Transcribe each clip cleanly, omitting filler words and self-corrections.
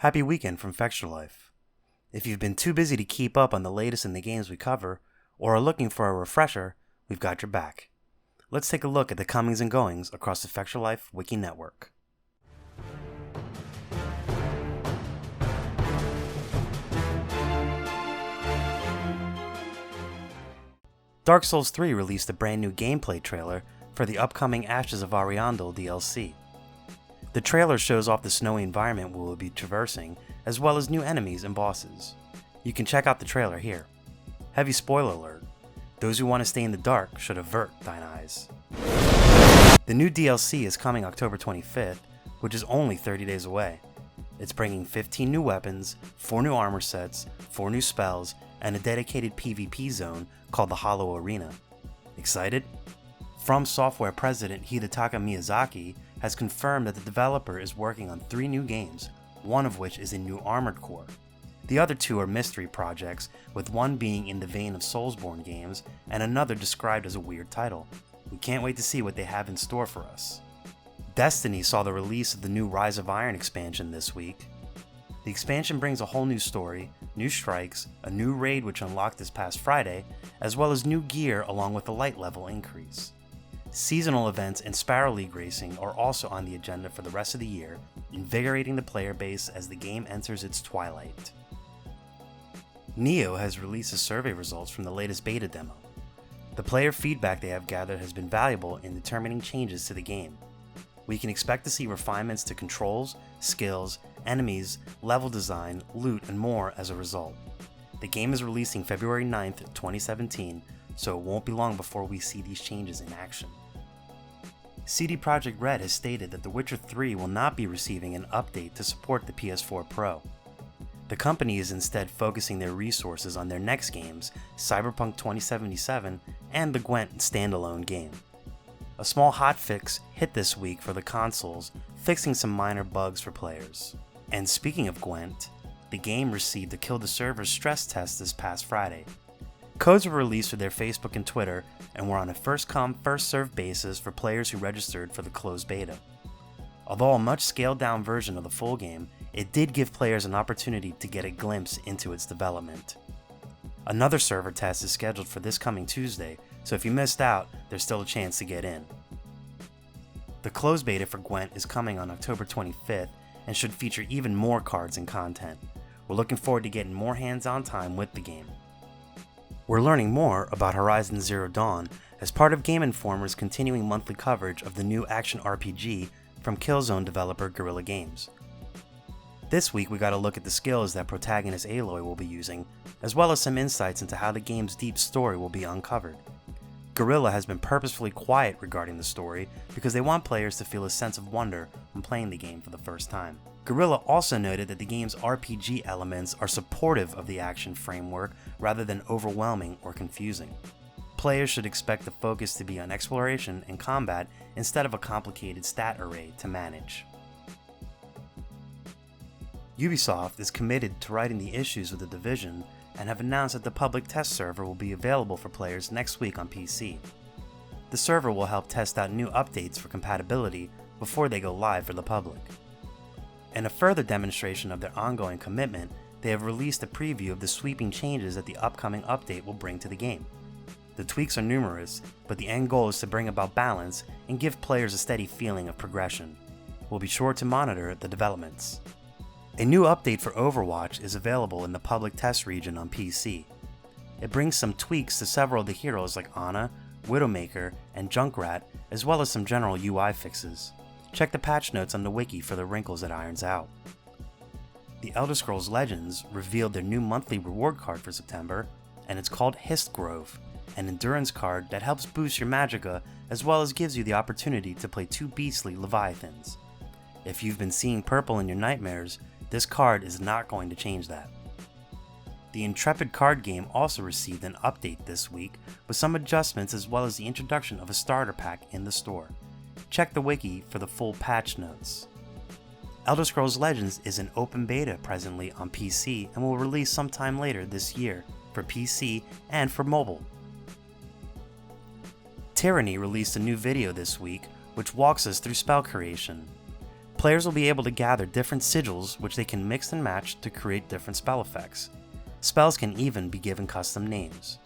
Happy weekend from Fextralife. If you've been too busy to keep up on the latest in the games we cover, or are looking for a refresher, we've got your back. Let's take a look at the comings and goings across the Fextralife Wiki network. Dark Souls 3 released a brand new gameplay trailer for the upcoming Ashes of Ariandel DLC. The trailer shows off the snowy environment we will be traversing, as well as new enemies and bosses. You can check out the trailer here. Heavy spoiler alert. Those who want to stay in the dark should avert thine eyes. The new DLC is coming October 25th, which is only 30 days away. It's bringing 15 new weapons, 4 new armor sets, 4 new spells, and a dedicated PvP zone called the Hollow Arena. Excited? From Software president Hidetaka Miyazaki has confirmed that the developer is working on 3 new games, one of which is a new Armored Core. The other 2 are mystery projects, with one being in the vein of Soulsborne games and another described as a weird title. We can't wait to see what they have in store for us. Destiny saw the release of the new Rise of Iron expansion this week. The expansion brings a whole new story, new strikes, a new raid which unlocked this past Friday, as well as new gear along with a light level increase. Seasonal events and Sparrow League racing are also on the agenda for the rest of the year, invigorating the player base as the game enters its twilight. Nioh has released the survey results from the latest beta demo. The player feedback they have gathered has been valuable in determining changes to the game. We can expect to see refinements to controls, skills, enemies, level design, loot, and more as a result. The game is releasing February 9th, 2017, so it won't be long before we see these changes in action. CD Projekt Red has stated that The Witcher 3 will not be receiving an update to support the PS4 Pro. The company is instead focusing their resources on their next games, Cyberpunk 2077 and the Gwent standalone game. A small hotfix hit this week for the consoles, fixing some minor bugs for players. And speaking of Gwent, the game received a Kill the Server stress test this past Friday. Codes were released through their Facebook and Twitter, and were on a first-come, first-served basis for players who registered for the closed beta. Although a much scaled-down version of the full game, it did give players an opportunity to get a glimpse into its development. Another server test is scheduled for this coming Tuesday, so if you missed out, there's still a chance to get in. The closed beta for Gwent is coming on October 25th and should feature even more cards and content. We're looking forward to getting more hands-on time with the game. We're learning more about Horizon Zero Dawn as part of Game Informer's continuing monthly coverage of the new action RPG from Killzone developer Guerrilla Games. This week we got a look at the skills that protagonist Aloy will be using, as well as some insights into how the game's deep story will be uncovered. Guerrilla has been purposefully quiet regarding the story because they want players to feel a sense of wonder when playing the game for the first time. Guerrilla also noted that the game's RPG elements are supportive of the action framework rather than overwhelming or confusing. Players should expect the focus to be on exploration and combat instead of a complicated stat array to manage. Ubisoft is committed to righting the issues with The Division and have announced that the public test server will be available for players next week on PC. The server will help test out new updates for compatibility before they go live for the public. In a further demonstration of their ongoing commitment, they have released a preview of the sweeping changes that the upcoming update will bring to the game. The tweaks are numerous, but the end goal is to bring about balance and give players a steady feeling of progression. We'll be sure to monitor the developments. A new update for Overwatch is available in the public test region on PC. It brings some tweaks to several of the heroes like Ana, Widowmaker, and Junkrat, as well as some general UI fixes. Check the patch notes on the wiki for the wrinkles it irons out. The Elder Scrolls Legends revealed their new monthly reward card for September, and it's called Histgrove, an endurance card that helps boost your magicka as well as gives you the opportunity to play 2 beastly Leviathans. If you've been seeing purple in your nightmares, this card is not going to change that. The Intrepid card game also received an update this week with some adjustments as well as the introduction of a starter pack in the store. Check the wiki for the full patch notes. Elder Scrolls Legends is in open beta presently on PC and will release sometime later this year for PC and for mobile. Tyranny released a new video this week which walks us through spell creation. Players will be able to gather different sigils which they can mix and match to create different spell effects. Spells can even be given custom names.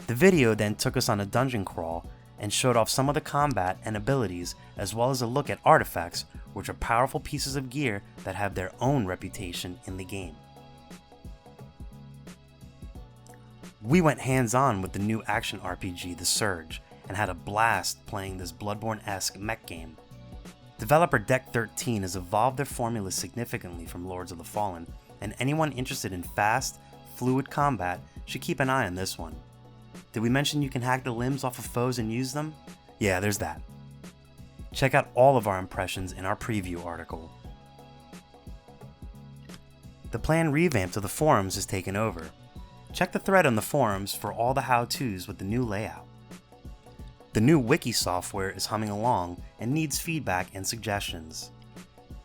The video then took us on a dungeon crawl and showed off some of the combat and abilities, as well as a look at artifacts, which are powerful pieces of gear that have their own reputation in the game. We went hands-on with the new action RPG The Surge and had a blast playing this Bloodborne-esque mech game. Developer Deck 13 has evolved their formula significantly from Lords of the Fallen, and anyone interested in fast, fluid combat should keep an eye on this one. Did we mention you can hack the limbs off of foes and use them? Yeah, there's that. Check out all of our impressions in our preview article. The planned revamp to the forums has taken over. Check the thread on the forums for all the how-tos with the new layout. The new Wiki Software is humming along and needs feedback and suggestions.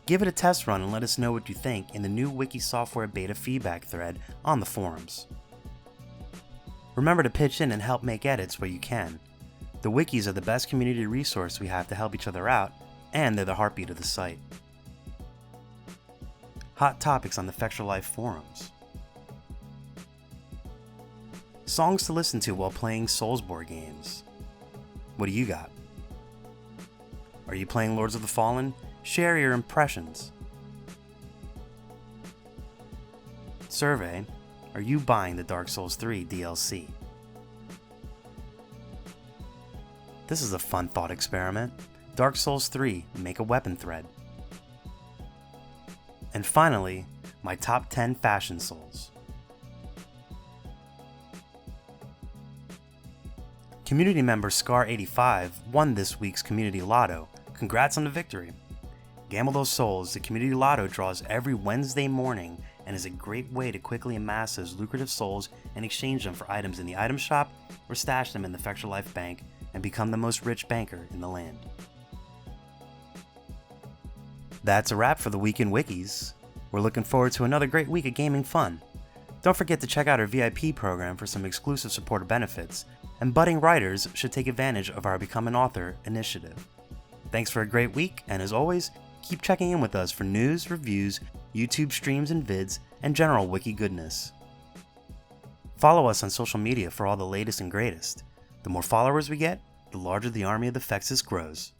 Give it a test run and let us know what you think in the new Wiki Software beta feedback thread on the forums. Remember to pitch in and help make edits where you can. The wikis are the best community resource we have to help each other out, and they're the heartbeat of the site. Hot topics on the Fextralife forums. Songs to listen to while playing Soulsborne games. What do you got? Are you playing Lords of the Fallen? Share your impressions. Survey: are you buying the Dark Souls 3 DLC? This is a fun thought experiment. Dark Souls 3, make a weapon thread. And finally, my top 10 fashion souls. Community member Scar85 won this week's Community Lotto. Congrats on the victory. Gamble those souls. The Community Lotto draws every Wednesday morning and is a great way to quickly amass those lucrative souls and exchange them for items in the item shop or stash them in the Fextralife bank and become the most rich banker in the land. That's a wrap for the Week in Wikis. We're looking forward to another great week of gaming fun. Don't forget to check out our VIP program for some exclusive supporter benefits, and budding writers should take advantage of our Become an Author initiative. Thanks for a great week, and as always, keep checking in with us for news, reviews, YouTube streams and vids, and general wiki goodness. Follow us on social media for all the latest and greatest. The more followers we get, the larger the army of the Fexes grows.